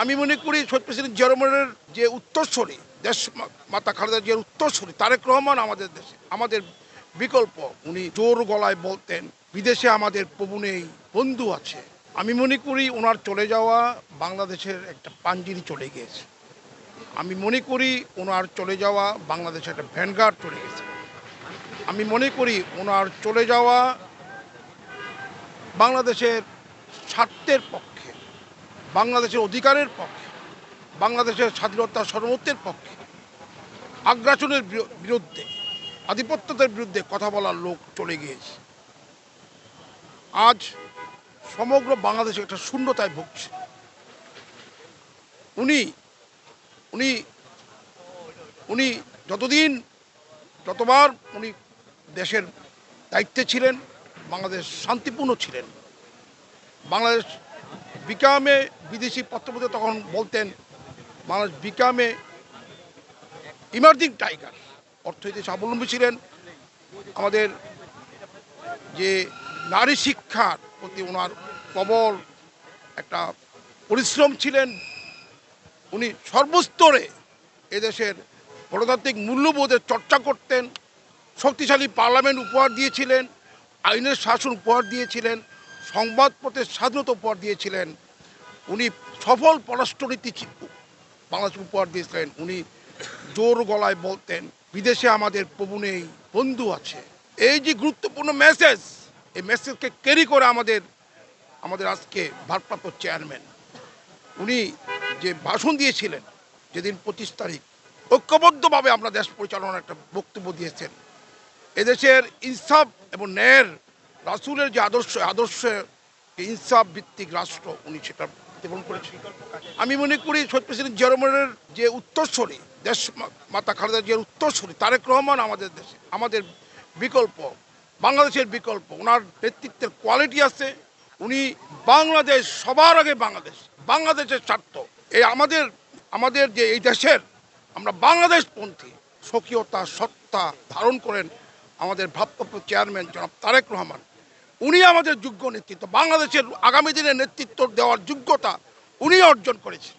আমি মনে করি শহীদ প্রেসিডেন্ট জিয়া রহমানের যে উত্তরসূরি, দেশ মাতা খালেদা জিয়ার উত্তরসূরি তারেক রহমান আমাদের দেশে আমাদের বিকল্প। উনি জোর গলায় বলতেন, বিদেশে আমাদের প্রভু নেই, বন্ধু আছে। আমি মনে করি ওনার চলে যাওয়া বাংলাদেশের একটা পাঞ্জিরি চলে গিয়েছে। আমি মনে করি ওনার চলে যাওয়া বাংলাদেশের একটা ভ্যানগার্ড চলে গেছে। আমি মনে করি ওনার চলে যাওয়া বাংলাদেশের স্বার্থের পক্ষে, বাংলাদেশের অধিকারের পক্ষে, বাংলাদেশের স্বাধীনতা সার্বভৌমত্বের পক্ষে, আগ্রাসনের বিরুদ্ধে, আধিপত্যদের বিরুদ্ধে কথা বলার লোক চলে গিয়েছে। আজ সমগ্র বাংলাদেশে একটা শূন্যতায় ভুগছে। উনি উনি উনি যতবার উনি দেশের দায়িত্বে ছিলেন, বাংলাদেশ শান্তিপূর্ণ ছিলেন। বাংলাদেশ বিকামে, বিদেশি পত্রপত্রে তখন বলতেন বাংলাদেশ বিকামে ইমার্জিং টাইগার, অর্থনীতি স্বাবলম্বী ছিলেন। আমাদের যে নারী শিক্ষার প্রতি ওনার প্রবল একটা পরিশ্রম ছিলেন। উনি সর্বস্তরে এদেশের গণতান্ত্রিক মূল্যবোধের চর্চা করতেন। শক্তিশালী পার্লামেন্ট উপহার দিয়েছিলেন, আইনের শাসন উপহার দিয়েছিলেন, সংবাদপত্রের স্বাধীনতা উপহার দিয়েছিলেন। উনি সফল পররাষ্ট্রনীতি বাংলাদেশ উপহার দিয়েছিলেন। উনি জোর গলায় বলতেন, বিদেশে আমাদের প্রভু নেই, বন্ধু আছে। এই যে গুরুত্বপূর্ণ মেসেজ, এই মেসেজকে ক্যারি করে আমাদের আজকে ভারপ্রাপ্ত চেয়ারম্যান উনি যে ভাষণ দিয়েছিলেন যেদিন 25 তারিখ, ঐক্যবদ্ধভাবে আমরা দেশ পরিচালনার একটা বক্তব্য দিয়েছেন। এদেশের ইনসাফ এবং ন্যায়ের রাসূলের যে আদর্শ ইনসাফ ভিত্তিক রাষ্ট্র, উনি সেটা প্রতিফলন করেছেন। আমি মনে করি শহীদ প্রেসিডেন্ট জিয়া রহমানের যে উত্তরসূরি, দেশ মাতা খালেদা জিয়ার উত্তরসূরি তারেক রহমান আমাদের দেশে আমাদের বিকল্প, বাংলাদেশের বিকল্প। ওনার নেতৃত্বের কোয়ালিটি আছে। উনি বাংলাদেশ, সবার আগে বাংলাদেশের স্বার্থ। এই আমাদের যে এই দেশের আমরা বাংলাদেশপন্থী স্বকীয়তা সত্তা ধারণ করেন আমাদের ভারপ্রাপ্ত চেয়ারম্যান জনাব তারেক রহমান। উনি আমাদের যোগ্য নেতৃত্ব, বাংলাদেশের আগামী দিনের নেতৃত্ব দেওয়ার যোগ্যতা উনি অর্জন করেছেন।